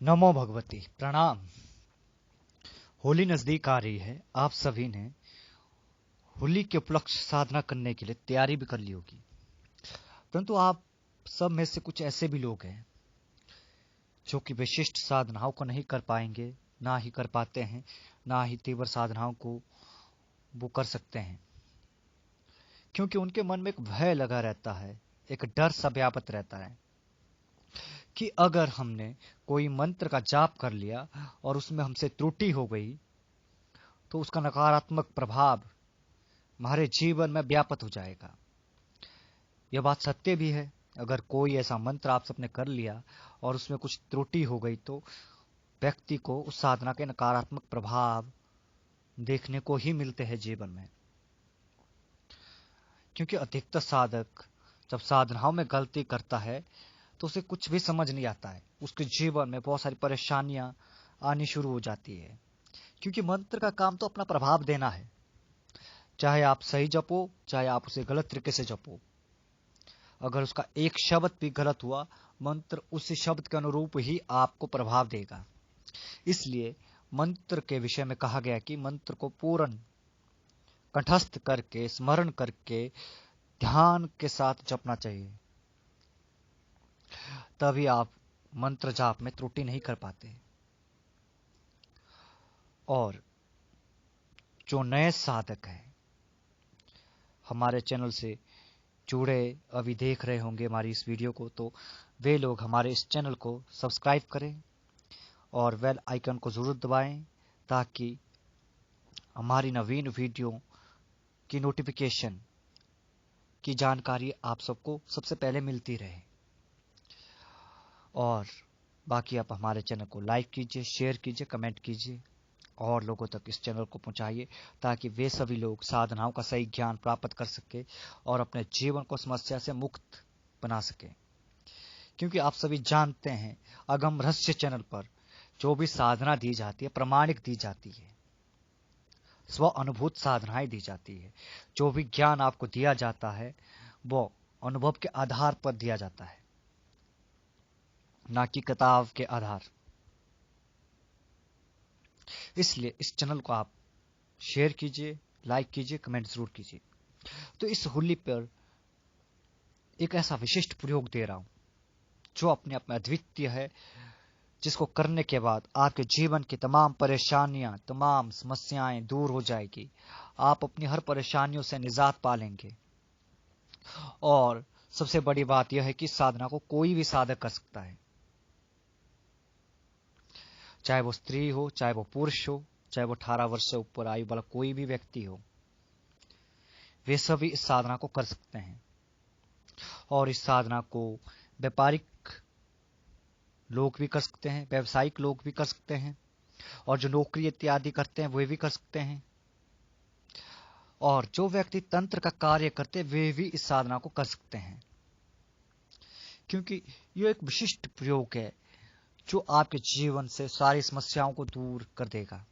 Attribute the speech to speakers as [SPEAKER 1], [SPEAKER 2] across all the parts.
[SPEAKER 1] नमो भगवती। प्रणाम। होली नजदीक आ रही है। आप सभी ने होली के उपलक्ष्य साधना करने के लिए तैयारी भी कर ली होगी, परंतु आप सब में से कुछ ऐसे भी लोग हैं जो कि विशिष्ट साधनाओं को नहीं कर पाएंगे, ना ही कर पाते हैं, ना ही तीव्र साधनाओं को वो कर सकते हैं, क्योंकि उनके मन में एक भय लगा रहता है, एक डर सा व्याप्त रहता है कि अगर हमने कोई मंत्र का जाप कर लिया और उसमें हमसे त्रुटि हो गई तो उसका नकारात्मक प्रभाव हमारे जीवन में व्याप्त हो जाएगा। यह बात सत्य भी है। अगर कोई ऐसा मंत्र आप सबने कर लिया और उसमें कुछ त्रुटि हो गई तो व्यक्ति को उस साधना के नकारात्मक प्रभाव देखने को ही मिलते हैं जीवन में, क्योंकि अधिकतर साधक जब साधनाओं में गलती करता है तो उसे कुछ भी समझ नहीं आता है। उसके जीवन में बहुत सारी परेशानियां आनी शुरू हो जाती है, क्योंकि मंत्र का काम तो अपना प्रभाव देना है। चाहे आप सही जपो, चाहे आप उसे गलत तरीके से जपो, अगर उसका एक शब्द भी गलत हुआ, मंत्र उसी शब्द के अनुरूप ही आपको प्रभाव देगा। इसलिए मंत्र के विषय में कहा गया कि मंत्र को पूर्ण कंठस्थ करके, स्मरण करके, ध्यान के साथ जपना चाहिए, तभी आप मंत्र जाप में त्रुटि नहीं कर पाते। और जो नए साधक हैं, हमारे चैनल से जुड़े अभी देख रहे होंगे हमारी इस वीडियो को, तो वे लोग हमारे इस चैनल को सब्सक्राइब करें और बेल आइकन को जरूर दबाएं, ताकि हमारी नवीन वीडियो की नोटिफिकेशन की जानकारी आप सबको सबसे पहले मिलती रहे। और बाकी आप हमारे चैनल को लाइक कीजिए, शेयर कीजिए, कमेंट कीजिए और लोगों तक इस चैनल को पहुंचाइए, ताकि वे सभी लोग साधनाओं का सही ज्ञान प्राप्त कर सके और अपने जीवन को समस्या से मुक्त बना सके। क्योंकि आप सभी जानते हैं, अगम रहस्य चैनल पर जो भी साधना दी जाती है प्रमाणिक दी जाती है, स्व अनुभूत साधनाएं दी जाती है। जो भी ज्ञान आपको दिया जाता है वो अनुभव के आधार पर दिया जाता है, ना कि किताब के आधार। इसलिए इस चैनल को आप शेयर कीजिए, लाइक कीजिए, कमेंट जरूर कीजिए। तो इस होली पर एक ऐसा विशिष्ट प्रयोग दे रहा हूं जो अपने आप में अद्वितीय है, जिसको करने के बाद आपके जीवन की तमाम परेशानियां, तमाम समस्याएं दूर हो जाएगी। आप अपनी हर परेशानियों से निजात पा लेंगे। और सबसे बड़ी बात यह है कि साधना को कोई भी साधक कर सकता है, चाहे वो स्त्री हो, चाहे वो पुरुष हो, चाहे वो 18 वर्ष से ऊपर आयु वाला कोई भी व्यक्ति हो, वे सभी इस साधना को कर सकते हैं। और इस साधना को व्यापारिक लोग भी कर सकते हैं, व्यावसायिक लोग भी कर सकते हैं, और जो नौकरी इत्यादि करते हैं वे भी कर सकते हैं, और जो व्यक्ति तंत्र का कार्य करते हैं वे भी इस साधना को कर सकते हैं। क्योंकि यह एक विशिष्ट प्रयोग है जो आपके जीवन से सारी समस्याओं को दूर कर देगा।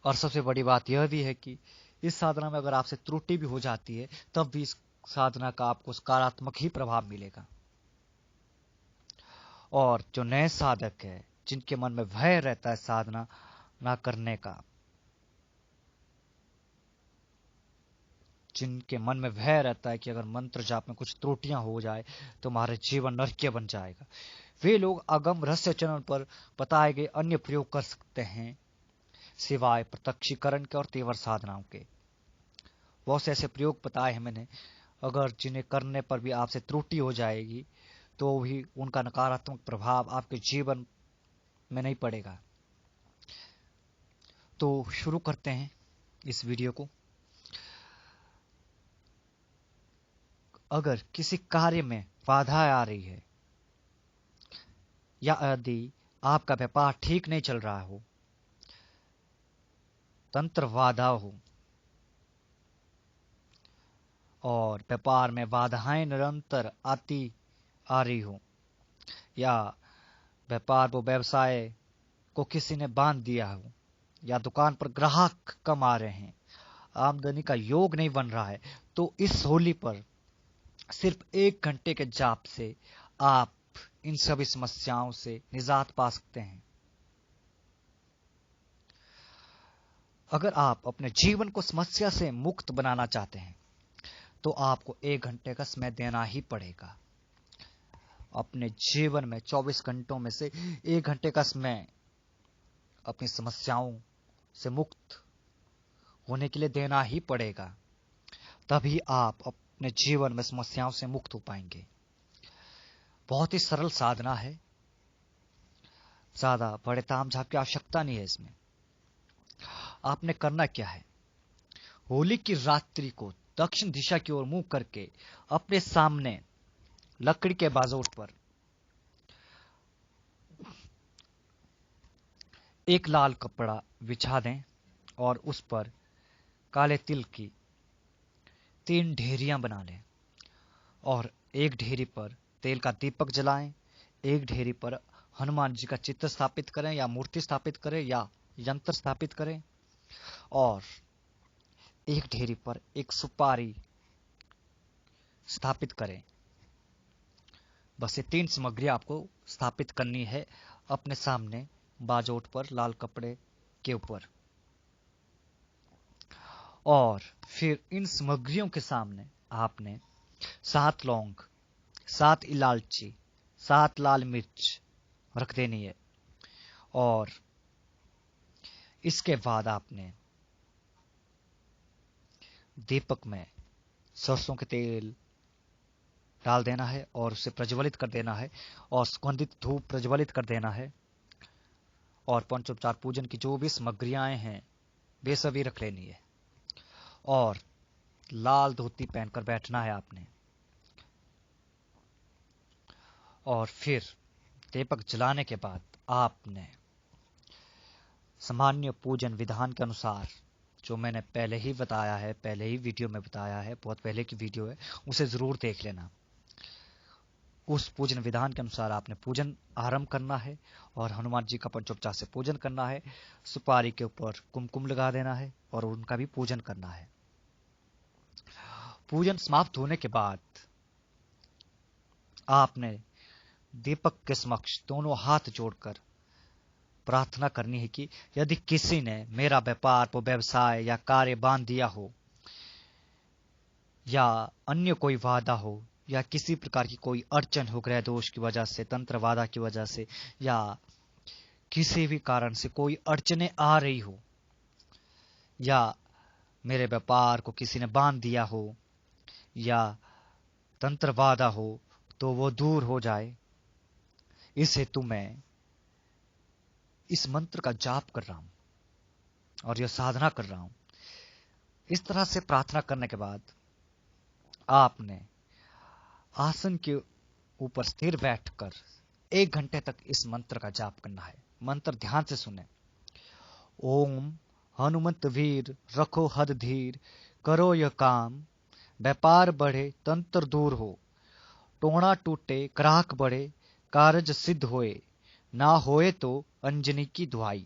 [SPEAKER 1] और सबसे बड़ी बात यह भी है कि इस साधना में अगर आपसे त्रुटि भी हो जाती है तब भी इस साधना का आपको सकारात्मक ही प्रभाव मिलेगा। और जो नए साधक है, जिनके मन में भय रहता है साधना ना करने का, जिनके मन में भय रहता है कि अगर मंत्र जाप में कुछ त्रुटियां हो जाए तो हमारे जीवन नरकीय बन जाएगा, वे लोग अगम रहस्य चैनल पर बताए गए अन्य प्रयोग कर सकते हैं, सिवाय प्रत्यक्षीकरण के और तीव्र साधनाओं के। बहुत से ऐसे प्रयोग बताए हैं मैंने, अगर जिन्हें करने पर भी आपसे त्रुटि हो जाएगी तो भी उनका नकारात्मक प्रभाव आपके जीवन में नहीं पड़ेगा। तो शुरू करते हैं इस वीडियो को। अगर किसी कार्य में बाधा आ रही है, या यदि आपका व्यापार ठीक नहीं चल रहा हो, तंत्र बाधा हो और व्यापार में बाधाएं निरंतर आती आ रही हो, या व्यापार वो व्यवसाय को किसी ने बांध दिया हो, या दुकान पर ग्राहक कम आ रहे हैं, आमदनी का योग नहीं बन रहा है, तो इस होली पर सिर्फ 1 घंटे के जाप से आप इन सभी समस्याओं से निजात पा सकते हैं। अगर आप अपने जीवन को समस्या से मुक्त बनाना चाहते हैं तो आपको 1 घंटे का समय देना ही पड़ेगा। अपने जीवन में 24 घंटों में से 1 घंटे का समय अपनी समस्याओं से मुक्त होने के लिए देना ही पड़ेगा। तभी आप अपने जीवन में समस्याओं से मुक्त हो पाएंगे। बहुत ही सरल साधना है, ज्यादा बड़े तामझाम की आवश्यकता नहीं है इसमें। आपने करना क्या है, होली की रात्रि को दक्षिण दिशा की ओर मुंह करके अपने सामने लकड़ी के बाजोट पर एक लाल कपड़ा बिछा दें और उस पर काले तिल की 3 ढेरियां बना लें और एक ढेरी पर तेल का दीपक जलाएं। एक ढेरी पर हनुमान जी का चित्र स्थापित करें या मूर्ति स्थापित करें या यंत्र स्थापित करें और एक ढेरी पर एक सुपारी स्थापित करें। बस ये 3 सामग्री आपको स्थापित करनी है अपने सामने बाजोट पर लाल कपड़े के ऊपर। और फिर इन सामग्रियों के सामने आपने 7 लौंग, 7 इलायची, 7 लाल मिर्च रख देनी है। और इसके बाद आपने दीपक में सरसों के तेल डाल देना है और उसे प्रज्वलित कर देना है और सुगंधित धूप प्रज्वलित कर देना है। और पंचोपचार पूजन की जो भी सामग्रियां हैं वे सभी रख लेनी है और लाल धोती पहनकर बैठना है आपने। और फिर दीपक जलाने के बाद आपने सामान्य पूजन विधान के अनुसार, जो मैंने पहले ही बताया है, पहले ही वीडियो में बताया है, बहुत पहले की वीडियो है, उसे जरूर देख लेना। उस पूजन विधान के अनुसार आपने पूजन आरंभ करना है और हनुमान जी का पंचोपचार से पूजन करना है। सुपारी के ऊपर कुमकुम लगा देना है और उनका भी पूजन करना है। पूजन समाप्त होने के बाद आपने दीपक के समक्ष दोनों हाथ जोड़कर प्रार्थना करनी है कि यदि किसी ने मेरा व्यापार व व्यवसाय या कार्य बांध दिया हो या अन्य कोई वादा हो या किसी प्रकार की कोई अड़चन हो, ग्रह दोष की वजह से, तंत्र वादा की वजह से या किसी भी कारण से कोई अड़चने आ रही हो या मेरे व्यापार को किसी ने बांध दिया हो या तंत्र वादा हो, तो वो दूर हो जाए। इस हेतु मैं इस मंत्र का जाप कर रहा हूं और यह साधना कर रहा हूं। इस तरह से प्रार्थना करने के बाद आपने आसन के ऊपर स्थिर बैठकर 1 घंटे तक इस मंत्र का जाप करना है। मंत्र ध्यान से सुने। ओम हनुमंत वीर रखो हद धीर, करो यह काम, व्यापार बढ़े तंत्र दूर हो, टोना टूटे ग्राहक बढ़े, कारज सिद्ध होए, ना होए तो अंजनी की दुहाई।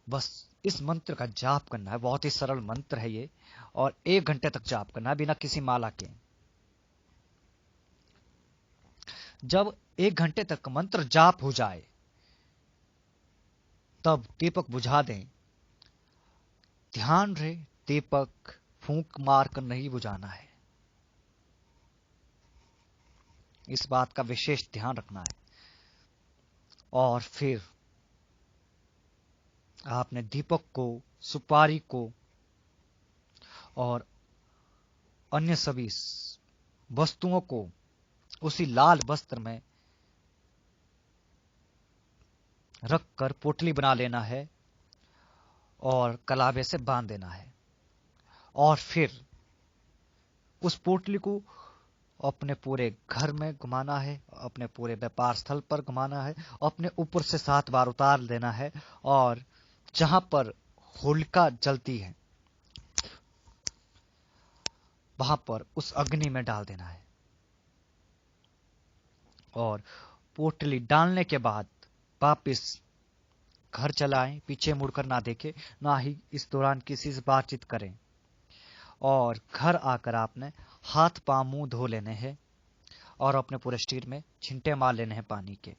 [SPEAKER 1] बस इस मंत्र का जाप करना है। बहुत ही सरल मंत्र है ये और 1 घंटे तक जाप करना है बिना किसी माला के। जब 1 घंटे तक मंत्र जाप हो जाए तब दीपक बुझा दें। ध्यान रहे दीपक फूंक मार कर नहीं बुझाना है, इस बात का विशेष ध्यान रखना है। और फिर आपने दीपक को, सुपारी को और अन्य सभी वस्तुओं को उसी लाल वस्त्र में रखकर पोटली बना लेना है और कलावे से बांध देना है। और फिर उस पोटली को अपने पूरे घर में घुमाना है, अपने पूरे व्यापार स्थल पर घुमाना है, अपने ऊपर से 7 बार उतार देना है और जहां पर होलिका जलती है वहां पर उस अग्नि में डाल देना है। और पोटली डालने के बाद वापिस घर चलाएं, पीछे मुड़कर ना देखें, ना ही इस दौरान किसी से बातचीत करें। और घर आकर आपने हाथ पांव मुंह धो लेने हैं और अपने पूरे शरीर में छिंटे मार लेने हैं पानी के।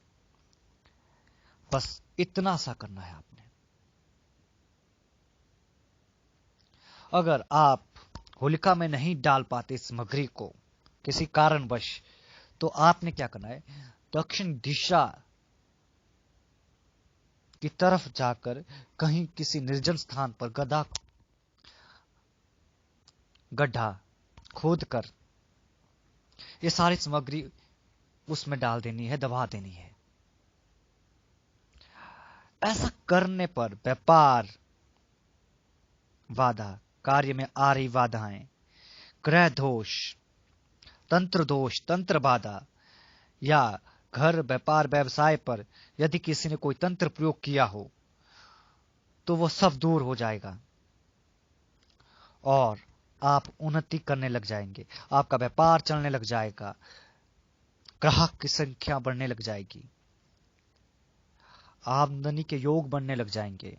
[SPEAKER 1] बस इतना सा करना है आपने। अगर आप होलिका में नहीं डाल पाते इस सामग्री को किसी कारणवश, तो आपने क्या करना है, दक्षिण दिशा की तरफ जाकर कहीं किसी निर्जन स्थान पर गड्ढा खोदकर ये सारी सामग्री उसमें डाल देनी है, दबा देनी है। ऐसा करने पर व्यापार बाधा, कार्य में आ रही बाधाएं, ग्रह दोष, तंत्र दोष, तंत्र बाधा, या घर, व्यापार, व्यवसाय पर यदि किसी ने कोई तंत्र प्रयोग किया हो तो वो सब दूर हो जाएगा और आप उन्नति करने लग जाएंगे। आपका व्यापार चलने लग जाएगा, ग्राहक की संख्या बढ़ने लग जाएगी, आमदनी के योग बनने लग जाएंगे।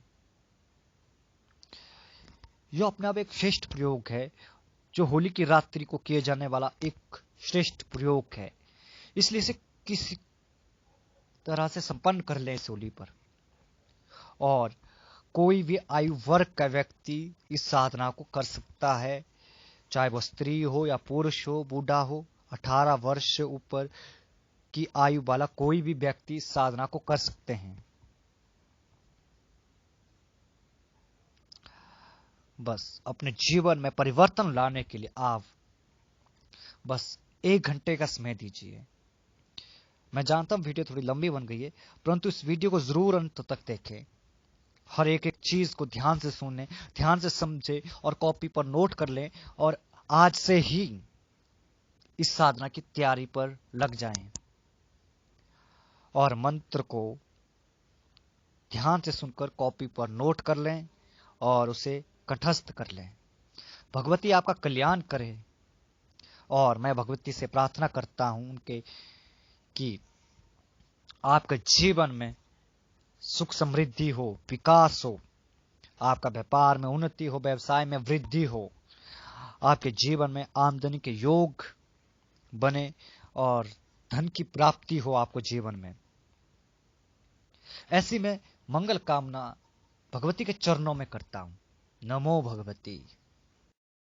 [SPEAKER 1] यह अपने आप एक श्रेष्ठ प्रयोग है, जो होली की रात्रि को किए जाने वाला एक श्रेष्ठ प्रयोग है। इसलिए इसे किसी तरह से संपन्न कर ले इस होली पर। और कोई भी आयु वर्ग का व्यक्ति इस साधना को कर सकता है, चाहे वह स्त्री हो या पुरुष हो, बूढ़ा हो, 18 वर्ष से ऊपर की आयु वाला कोई भी व्यक्ति इस साधना को कर सकते हैं। बस अपने जीवन में परिवर्तन लाने के लिए आप बस 1 घंटे का समय दीजिए। मैं जानता हूं वीडियो थोड़ी लंबी बन गई है, परंतु इस वीडियो को जरूर अंत तक देखें। हर एक चीज को ध्यान से सुने, ध्यान से समझे और कॉपी पर नोट कर लें और आज से ही इस साधना की तैयारी पर लग जाएं और मंत्र को ध्यान से सुनकर कॉपी पर नोट कर लें और उसे कंठस्थ कर लें। भगवती आपका कल्याण करे और मैं भगवती से प्रार्थना करता हूं उनके कि आपके जीवन में सुख समृद्धि हो, विकास हो, आपका व्यापार में उन्नति हो, व्यवसाय में वृद्धि हो, आपके जीवन में आमदनी के योग बने और धन की प्राप्ति हो आपको जीवन में। ऐसी मैं मंगल कामना भगवती के चरणों में करता हूं। नमो भगवती।